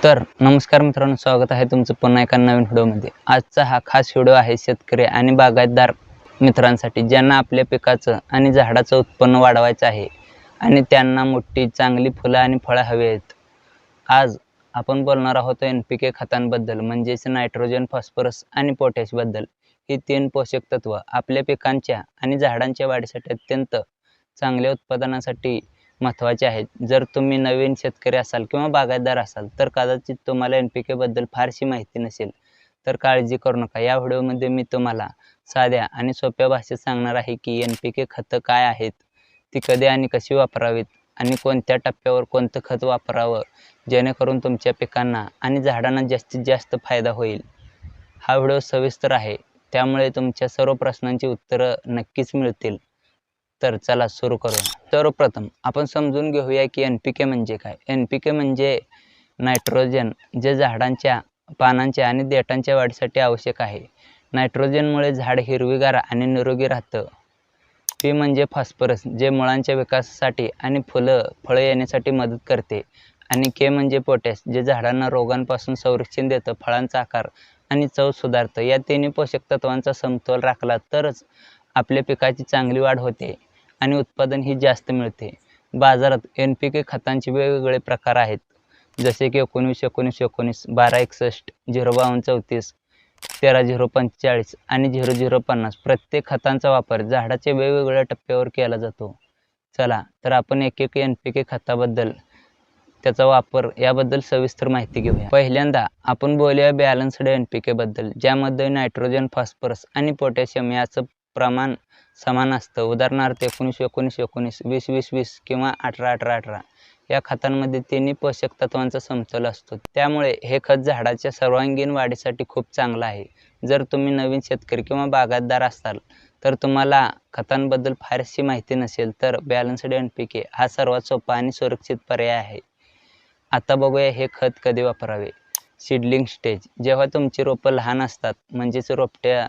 तर नमस्कार मित्रांनो, स्वागत आहे तुमचं पुन्हा एका नवीन व्हिडिओमध्ये। आजचा हा खास व्हिडिओ आहे शेतकरी आणि बागायतदार मित्रांसाठी, ज्यांना आपल्या पिकाचं आणि झाडाचं उत्पन्न वाढवायचं आहे आणि त्यांना मोठी चांगली फुलं आणि फळं हवी आहेत। आज आपण बोलणार आहोत NPK खतांबद्दल, म्हणजेच नायट्रोजन, फॉस्फरस आणि पोटॅशबद्दल। ही तीन पोषक तत्व आपल्या पिकांच्या आणि झाडांच्या वाढीसाठी अत्यंत चांगल्या उत्पादनासाठी महत्त्वाचे आहेत। जर तुम्ही नवीन शेतकरी असाल किंवा बागायतदार असाल तर कदाचित तुम्हाला NPK बद्दल फारशी माहिती नसेल, तर काळजी करू नका। या व्हिडिओमध्ये मी तुम्हाला साध्या आणि सोप्या भाषेत सांगणार आहे की NPK खतं काय आहेत, ती कधी आणि कशी वापरावीत आणि कोणत्या टप्प्यावर कोणतं खत वापरावं, जेणेकरून तुमच्या पिकांना आणि झाडांना जास्तीत जास्त फायदा होईल। हा व्हिडिओ सविस्तर आहे, त्यामुळे तुमच्या सर्व प्रश्नांची उत्तरं नक्कीच मिळतील। तर चला सुरू करूया। सर्वप्रथम आपण समजून घेऊया की NPK म्हणजे काय। NPK म्हणजे नायट्रोजन, जे झाडांच्या पानांच्या आणि देठांच्या वाढीसाठी आवश्यक आहे। नायट्रोजनमुळे झाड हिरवीगार आणि निरोगी राहतं। P म्हणजे फॉस्फरस, जे मुळांच्या विकासासाठी आणि फळं येण्यासाठी मदत करते। आणि K म्हणजे पोटॅश, जे झाडांना रोगांपासून संरक्षण देतं, फळांचा आकार आणि चव सुधारतं। या तिन्ही पोषक तत्वांचा समतोल राखला तरच आपल्या पिकाची चांगली वाढ होते आणि उत्पादनही जास्त मिळते। बाजारात NPK खतांचे वेगवेगळे प्रकार आहेत, जसे की 19-19-19, 12-61, 0-52-34, 13-0-45 आणि 00-50। प्रत्येक खतांचा वापर झाडाच्या वेगवेगळ्या टप्प्यावर केला जातो। चला तर आपण एक NPK खताबद्दल, त्याचा वापर याबद्दल सविस्तर माहिती घेऊया। पहिल्यांदा आपण बोलूया बॅलन्स्ड NPK बद्दल, ज्यामध्ये नायट्रोजन, फॉस्फरस आणि पोटॅशियम याचं प्रमाण समान असतं। उदाहरणार्थ 19-19-19, 20-20-20 किंवा 18-18-18 या खतांमध्ये तिन्ही पोषक तत्वांचा समतोल असतो। त्यामुळे हे खत झाडाच्या सर्वांगीण वाढीसाठी खूप चांगलं आहे। जर तुम्ही नवीन शेतकरी किंवा बागायतदार असाल तर तुम्हाला खतांबद्दल फारशी माहिती नसेल, तर बॅलन्स्ड NPK हा सर्वात सोपा आणि सुरक्षित पर्याय आहे। आता बघूया हे खत कधी वापरावे। सीडलिंग स्टेज, जेव्हा तुमची रोपं लहान असतात, म्हणजेच रोपट्या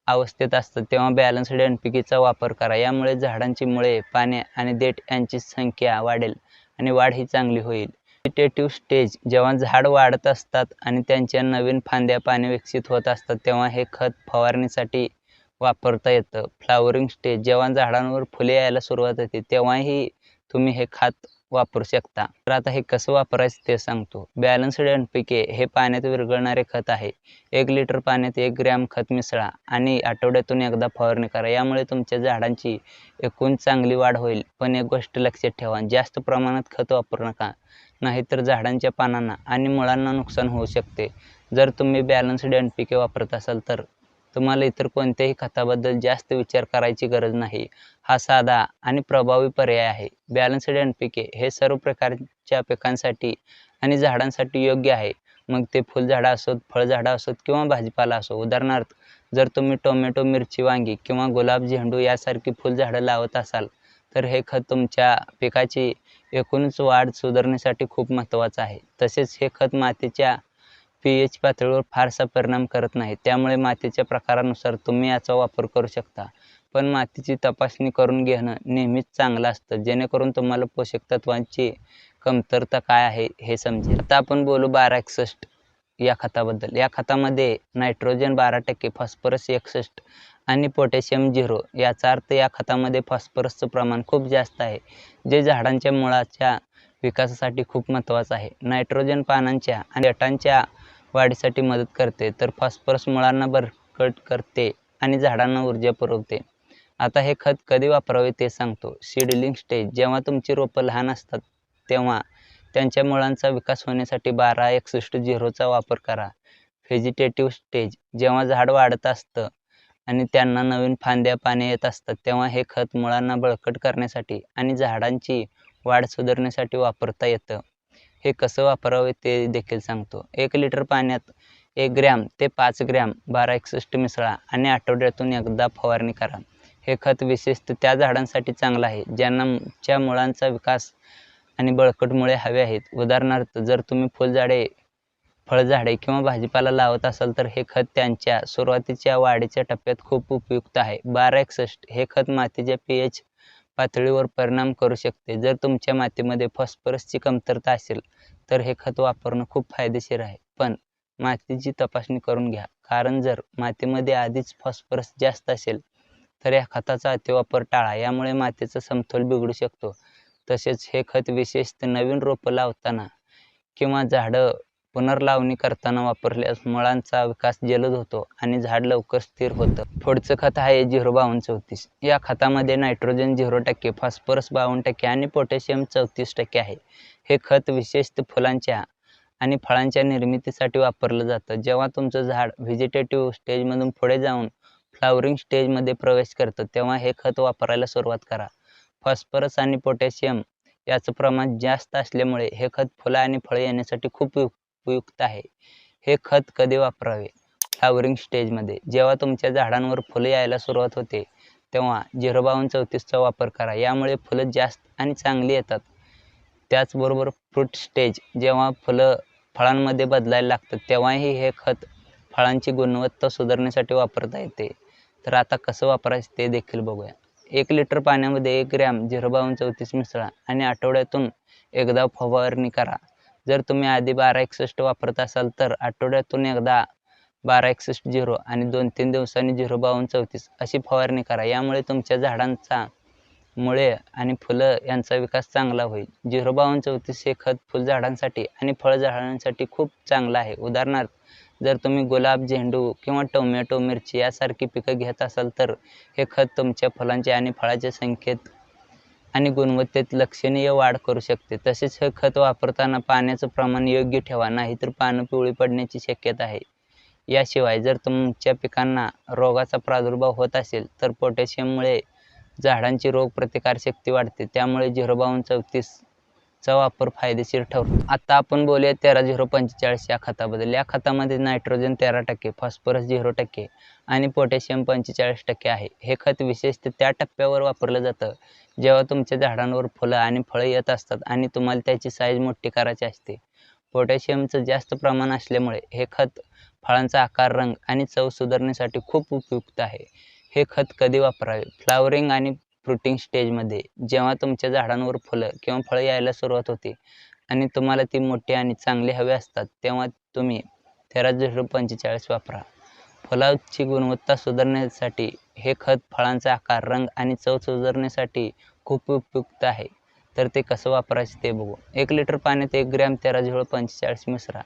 अवस्थेत असतात, तेव्हा बॅलन्स्ड NPKचा वापर करा। यामुळे झाडांची मुळे, पाने आणि देठ यांची संख्या वाढेल आणि वाढ ही चांगली होईल। व्हेजिटेटिव्ह स्टेज, जेव्हा झाड वाढत असतात आणि त्यांच्या नवीन फांद्या, पाने विकसित होत असतात, तेव्हा हे खत फवारणीसाठी वापरता येतं। फ्लॉवरिंग स्टेज, जेव्हा झाडांवर फुले यायला सुरुवात होते, तेव्हाही तुम्ही हे खत वापरू शकता। तर आता हे कसं वापरायचं ते सांगतो। बॅलन्स्ड NPK हे पाण्यात विरघळणारे खत आहे। 1 लिटर पाण्यात 1 ग्रॅम खत मिसळा आणि आठवड्यातून एकदा फवारणी करा। यामुळे तुमच्या झाडांची एकूण चांगली वाढ होईल। पण एक गोष्ट लक्षात ठेवा, जास्त प्रमाणात खत वापरू नका, नाहीतर झाडांच्या पानांना आणि मुळांना नुकसान होऊ शकते। जर तुम्ही बॅलन्स्ड NPK वापरत असाल तर तुम्हाला इतर कोणत्याही खताबद्दल जास्त विचार करायची गरज नाही। हा साधा आणि प्रभावी पर्याय आहे। बॅलन्स्ड NPK हे सर्व प्रकारच्या पिकांसाठी आणि झाडांसाठी योग्य आहे, मग ते फुलझाडं असोत, फळझाडं असोत किंवा भाजीपाला असो। उदाहरणार्थ, जर तुम्ही टोमॅटो, मिरची, वांगी किंवा गुलाब, झेंडू यासारखी फुलझाडं लावत असाल तर हे खत तुमच्या पिकाची एकूणच वाढ सुधारण्यासाठी खूप महत्त्वाचं आहे। तसेच हे खत मातीच्या pH पातळीवर फारसा परिणाम करत नाही, त्यामुळे मातीच्या प्रकारानुसार तुम्ही याचा वापर करू शकता। पण मातीची तपासणी करून घेणं नेहमीच चांगलं असतं, जेणेकरून तुम्हाला पोषक तत्वांची कमतरता काय आहे हे समजेल। आता आपण बोलू 12-61 या खताबद्दल। या खतामध्ये नायट्रोजन 12%, फॉस्फरस 61 आणि पोटॅशियम 0। याचा अर्थ या खतामध्ये फॉस्फरसचं प्रमाण खूप जास्त आहे, जे झाडांच्या मुळाच्या विकासासाठी खूप महत्त्वाचं आहे। नायट्रोजन पानांच्या आणि देठांच्या वाढीसाठी मदत करते, तर फॉस्फरस मुळांना बळकट करते आणि झाडांना ऊर्जा पुरवते। आता हे खत कधी वापरावे ते सांगतो। सीडलिंग स्टेज, जेव्हा तुमची रोपं लहान असतात तेव्हा त्यांच्या मुळांचा विकास होण्यासाठी 12-61-0चा वापर करा। व्हेजिटेटिव्ह स्टेज, जेव्हा झाड वाढत असतं आणि त्यांना नवीन फांद्या, पाने येत असतात, तेव्हा हे खत मुळांना बळकट करण्यासाठी आणि झाडांची वाढ सुधारण्यासाठी वापरता येतं। हे कसं वापरावे ते देखील सांगतो। 1 लिटर पाण्यात 1 ग्रॅम ते 5 ग्रॅम 12-61 मिसळा आणि आठवड्यातून एकदा फवारणी करा। हे खत विशेषतः त्या झाडांसाठी चांगलं आहे ज्यांच्या मुळांचा विकास आणि बळकट मुळे हवे आहेत। उदाहरणार्थ, जर तुम्ही फुलझाडे, फळझाडे किंवा भाजीपाला लावत असाल तर हे खत त्यांच्या सुरुवातीच्या वाढीच्या टप्प्यात खूप उपयुक्त आहे। 12-61 हे खत मातीच्या pH पातळीवर परिणाम करू शकते. जर तुमच्या मातीमध्ये फॉस्फरसची कमतरता असेल तर हे खत वापरणं खूप फायदेशीर आहे. पण मातीची तपासणी करून घ्या, कारण जर मातीमध्ये आधीच फॉस्फरस जास्त असेल तर या खताचा अतिवापर टाळा. यामुळे मातीचा समतोल बिघडू शकतो. तसेच हे खत विशेषतः नवीन रोपं लावताना किंवा झाडं पुनर्लावणी करताना वापरल्यास मुळांचा विकास जलद होतो आणि झाड लवकर स्थिर होतं. पुढचं खत आहे 05234. या खतामध्ये नायट्रोजन 0% फॉस्फरस 52% आणि पोटॅशियम 34% आहे. हे खत विशेषतः फुलांच्या आणि फळांच्या निर्मितीसाठी वापरलं जातं. जेव्हा तुमचं झाड व्हेजिटेटिव्ह स्टेजमधून पुढे जाऊन फ्लॉवरिंग स्टेजमध्ये प्रवेश करतं तेव्हा हे खत वापरायला सुरुवात करा. फॉस्फरस आणि पोटॅशियम याचं प्रमाण जास्त असल्यामुळे हे खत फुलं आणि फळं येण्यासाठी खूप उपयुक्त आहे. हे खत कधी वापरावे? फ्लॉवरिंग स्टेजमध्ये. जेव्हा तुमच्या झाडांवर फुलं यायला सुरुवात होते तेव्हा 05234चा वापर करा. यामुळे फुलं जास्त आणि चांगली येतात. त्याचबरोबर फ्रूट स्टेज, जेव्हा फुलं फळांमध्ये बदलायला लागतात तेव्हाही हे खत फळांची गुणवत्ता सुधारण्यासाठी वापरता येते. तर आता कसं वापरायचं ते देखील बघूया. 1 लिटर पाण्यामध्ये 1 ग्रॅम 05234 मिसळा आणि आठवड्यातून एकदा फवारणी करा. जर तुम्ही आधी 1261 वापरत असाल तर आठवड्यातून एकदा 1261-0 आणि 2-3 दिवसांनी 05234 अशी फवारणी करा. यामुळे तुमच्या झाडांचा मुळे आणि फुलं यांचा विकास चांगला होईल. 05234 हे खत फुलझाडांसाठी आणि फळझाडांसाठी खूप चांगलं आहे. उदाहरणार्थ, जर तुम्ही गुलाब, झेंडू किंवा टोमॅटो, मिरची यासारखी पिकं घेत असाल तर हे खत तुमच्या फुलांच्या आणि फळाच्या संख्येत आणि गुणवत्तेत लक्षणीय वाढ करू शकते. तसेच हे खत वापरताना पाण्याचं प्रमाण योग्य ठेवा, नाहीतर पानं पिवळी पडण्याची शक्यता आहे. याशिवाय जर तुमच्या पिकांना रोगाचा प्रादुर्भाव होत असेल तर पोटॅशियममुळे झाडांची रोगप्रतिकारशक्ती वाढते. त्यामुळे 05234चा वापर फायदेशीर ठरतो. आता आपण बोलूया 13045 या खताबद्दल. या खतामध्ये नायट्रोजन 13%, फॉस्फरस 0% आणि पोटॅशियम 45% आहे. हे खत विशेषतः त्या टप्प्यावर वापरलं जातं जेव्हा तुमच्या झाडांवर फुलं आणि फळं येत असतात आणि तुम्हाला त्याची साईज मोठी करायची असते. पोटॅशियमचं जास्त प्रमाण असल्यामुळे हे खत फळांचा आकार, रंग आणि चव सुधारण्यासाठी खूप उपयुक्त आहे. हे खत कधी वापरावे? फ्लॉवरिंग आणि फ्रुटिंग स्टेजमध्ये. जेव्हा तुमच्या झाडांवर फुलं किंवा फळं यायला सुरुवात होते आणि तुम्हाला ती मोठी आणि चांगली हवी असतात तेव्हा तुम्ही 13045 वापरा. फुलांची गुणवत्ता सुधारण्यासाठी हे खत फळांचा आकार, रंग आणि चव सुधारण्यासाठी खूप उपयुक्त आहे. तर ते कसं वापरायचं ते बघू. 1 लिटर पाण्यात 1 ग्रॅम 13045 मिसळा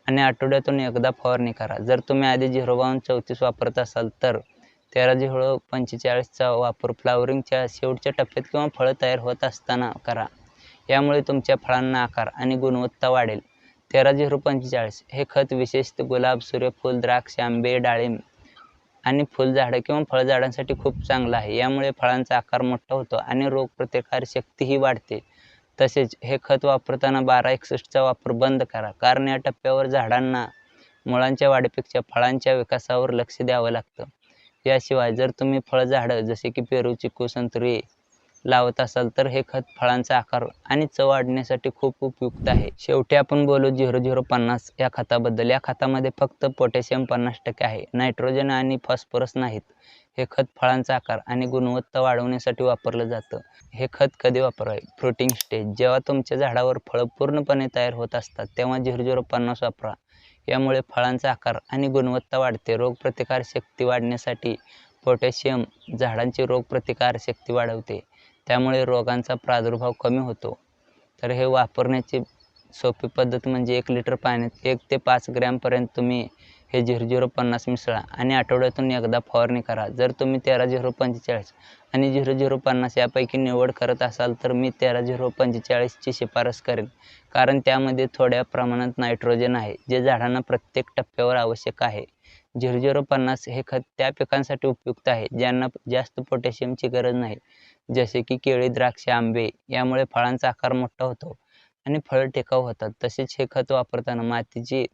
आणि आठवड्यातून एकदा फवारणी करा. जर तुम्ही आधी 05234 वापरत असाल तर 13045चा वापर फ्लॉवरिंगच्या शेवटच्या टप्प्यात किंवा फळं तयार होत असताना करा. यामुळे तुमच्या फळांना आकार आणि गुणवत्ता वाढेल. 13045 हे खत विशेषतः गुलाब, सूर्यफूल, द्राक्ष, आंबे, डाळिंब आणि फुलझाडं किंवा फळझाडांसाठी खूप चांगलं आहे. यामुळे फळांचा आकार मोठा होतो आणि रोगप्रतिकारशक्तीही वाढते. तसेच हे खत वापरताना 1261चा वापर बंद करा, कारण या टप्प्यावर झाडांना मुळांच्या वाढीपेक्षा फळांच्या विकासावर लक्ष द्यावं लागतं. याशिवाय जर तुम्ही फळझाडं जसे की पेरू, चिकू, संत्री लावत असाल तर हे खत फळांचा आकार आणि चव वाढवण्यासाठी खूप उपयुक्त आहे. शेवटी आपण बोलू 0050 या खताबद्दल. या खतामध्ये फक्त पोटॅशियम 50% आहे, नायट्रोजन आणि फॉस्फरस नाहीत. हे खत फळांचा आकार आणि गुणवत्ता वाढवण्यासाठी वापरलं जातं. हे खत कधी वापरावे? Fruiting stage. जेव्हा तुमच्या झाडावर फळं पूर्णपणे तयार होत असतात तेव्हा 0050 वापरा. यामुळे फळांचा आकार आणि गुणवत्ता वाढते. रोगप्रतिकारशक्ती वाढण्यासाठी पोटॅशियम झाडांची रोगप्रतिकारशक्ती वाढवते, त्यामुळे रोगांचा प्रादुर्भाव कमी होतो. तर हे वापरण्याची सोपी पद्धत म्हणजे 1 लिटर पाण्यात 1 ते 5 ग्रॅमपर्यंत तुम्ही हे 0050 मिसळा आणि आठवड्यातून एकदा फवारणी करा. जर तुम्ही 13045 आणि 0050 यापैकी निवड करत असाल तर मी 13045ची शिफारस करेन, कारण त्यामध्ये थोड्या प्रमाणात नायट्रोजन आहे, जे झाडांना प्रत्येक टप्प्यावर आवश्यक आहे. 0050 हे खत त्या पिकांसाठी उपयुक्त आहे ज्यांना जास्त पोटॅशियमची गरज नाही, जसे की केळी, द्राक्षे, आंबे. यामुळे फळांचा आकार मोठा होतो आणि फळं टिकाऊ होतात. तसेच हे खत वापरताना मातीची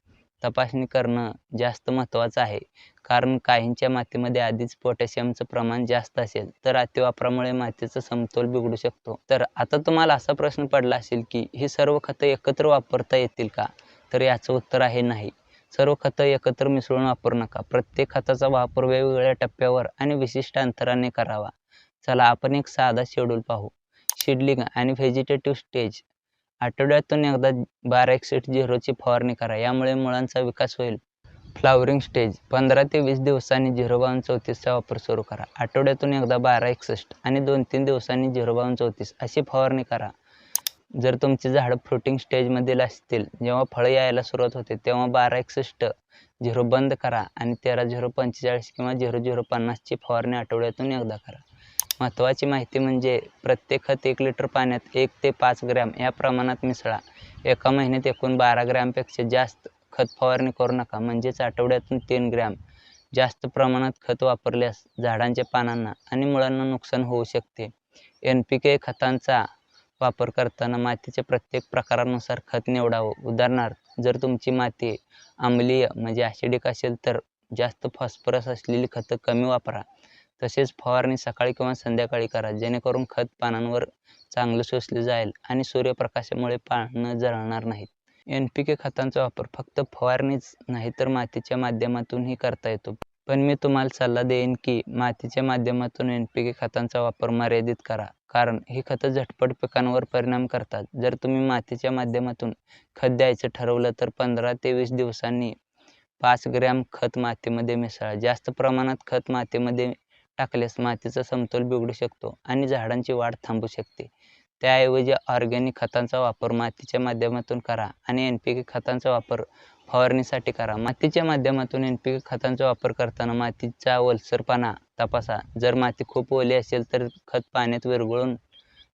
तपासणी करणं जास्त महत्त्वाचं आहे, कारण काहींच्या मातीमध्ये आधीच पोटॅशियमचं प्रमाण जास्त असेल तर अतिवापरामुळे मातीचा समतोल बिघडू शकतो. तर आता तुम्हाला असा प्रश्न पडला असेल की ही सर्व खतं एकत्र वापरता येतील का? तर याचं उत्तर आहे नाही. सर्व खतं एकत्र मिसळून वापरू नका. प्रत्येक खताचा वापर वेगवेगळ्या टप्प्यावर आणि विशिष्ट अंतराने करावा. चला आपण एक साधा शेड्यूल पाहू. सीडलिंग आणि व्हेजिटेटिव्ह स्टेज. आठवड्यातून एकदा 12-61-0 ची फवारणी करा, यामुळे मुळांचा विकास होईल. Flowering stage. 15 ते 20 दिवसांनी 05234चा वापर सुरू करा. आठवड्यातून एकदा 12-61 आणि 2-3 दिवसांनी 05234 अशी फवारणी करा. जर तुमची झाडं फ्रुटिंग स्टेजमधील असतील, जेव्हा फळं यायला सुरुवात होते, तेव्हा 12-61-0 बंद करा आणि 13-045 किंवा 0050ची फवारणी आठवड्यातून एकदा करा. महत्त्वाची माहिती म्हणजे प्रत्येक खत 1 लिटर पाण्यात 1 ते 5 ग्रॅम या प्रमाणात मिसळा. एका महिन्यात एकूण 12 ग्रॅमपेक्षा जास्त खत फवारणी करू नका, म्हणजेच आठवड्यातून 3 ग्रॅम. जास्त प्रमाणात खत वापरल्यास झाडांच्या पानांना आणि मुळांना नुकसान होऊ शकते. NPK खतांचा वापर करताना मातीच्या प्रत्येक प्रकारानुसार खत निवडावं. उदाहरणार्थ, जर तुमची माती आम्लीय म्हणजे ॲसिडिक असेल तर जास्त फॉस्फरस असलेली खतं कमी वापरा. तसेच फवारणी सकाळी किंवा संध्याकाळी करा, जेणेकरून खत पानांवर चांगलं शोषलं जाईल आणि सूर्यप्रकाशामुळे पानं जळणार नाहीत. NPK खतांचा वापर फक्त फवारणीच नाही तर मातीच्या माध्यमातूनही करता येतो. पण मी तुम्हाला सल्ला देईन की मातीच्या माध्यमातून NPK खतांचा वापर मर्यादित करा, कारण ही खतं झटपट पिकांवर परिणाम करतात. जर तुम्ही मातीच्या माध्यमातून खत द्यायचं ठरवलं तर 15 ते 20 दिवसांनी 5 ग्रॅम खत मातीमध्ये मिसळा. जास्त प्रमाणात खत मातीमध्ये टाकल्यास मातीचा समतोल बिघडू शकतो आणि झाडांची वाढ थांबू शकते. त्याऐवजी ऑर्गॅनिक खतांचा वापर मातीच्या माध्यमातून करा आणि NPK खतांचा वापर फवारणीसाठी करा. मातीच्या माध्यमातून NPK खतांचा वापर करताना मातीचा ओलसरपणा तपासा. जर माती खूप ओली असेल तर खत पाण्यात विरघळून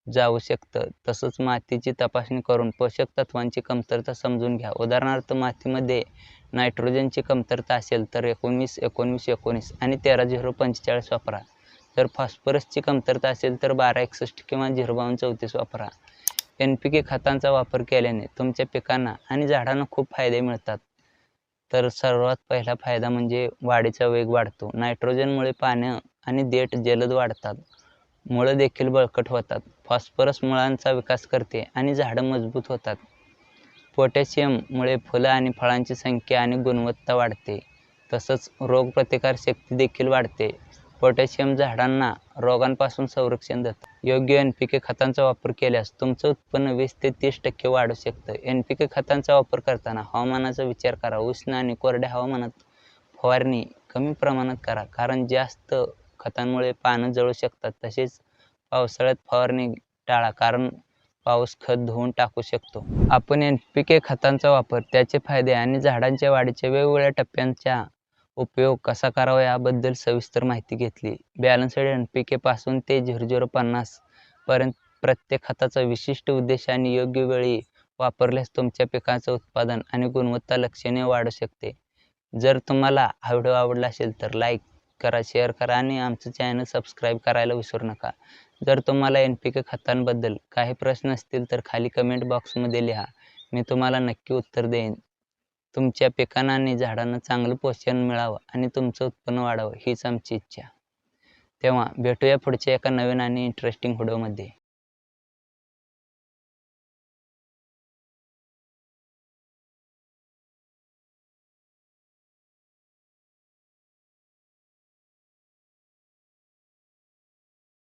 जाऊ शकतं. तसंच मातीची तपासणी करून पोषक तत्वांची कमतरता समजून घ्या. उदाहरणार्थ, मातीमध्ये नायट्रोजनची कमतरता असेल तर 19-19-19 आणि 13-045 वापरा. जर फॉस्फरसची कमतरता असेल तर 12-61 किंवा 05234 वापरा. NPK खतांचा वापर केल्याने तुमच्या पिकांना आणि झाडांना खूप फायदे मिळतात. तर सर्वात पहिला फायदा म्हणजे वाढीचा वेग वाढतो. नायट्रोजनमुळे पानं आणि देठ जलद वाढतात. मुळं देखील बळकट होतात. फॉस्फरस मुळांचा विकास करते आणि झाडं मजबूत होतात. पोटॅशियममुळे फुलं आणि फळांची संख्या आणि गुणवत्ता वाढते. तसंच रोगप्रतिकारशक्ती देखील वाढते. पोटॅशियम झाडांना रोगांपासून संरक्षण देतं. योग्य NPK खतांचा वापर केल्यास तुमचं उत्पन्न 20 ते 30% वाढू शकतं. NPK खतांचा वापर करताना हवामानाचा विचार करा. उष्ण आणि कोरड्या हवामानात फवारणी कमी प्रमाणात करा, कारण जास्त खतांमुळे पानं जळू शकतात. तसेच पावसाळ्यात फवारणी टाळा, कारण पाऊस खत धुवून टाकू शकतो. आपण NPK खतांचा वापर, त्याचे फायदे आणि झाडांच्या वाढीच्या वेगवेगळ्या टप्प्यांचा उपयोग कसा करावा याबद्दल सविस्तर माहिती घेतली. बॅलन्स्ड NPK पासून ते 0050 पर्यंत प्रत्येक खताचा विशिष्ट उद्देश आणि योग्य वेळी वापरल्यास तुमच्या पिकाचं उत्पादन आणि गुणवत्ता लक्षणीय वाढू शकते. जर तुम्हाला हा व्हिडिओ आवडला असेल तर लाईक करा, शेअर करा आणि आमचं चॅनल सबस्क्राईब करायला विसरू नका. जर तुम्हाला NPK खतांबद्दल काही प्रश्न असतील तर खाली कमेंट बॉक्समध्ये लिहा. मी तुम्हाला नक्की उत्तर देईन. तुमच्या पिकांना आणि झाडांना चांगलं पोषण मिळावं आणि तुमचं उत्पन्न वाढावं हीच आमची इच्छा. तेव्हा भेटूया पुढच्या एका नवीन आणि इंटरेस्टिंग व्हिडिओमध्ये.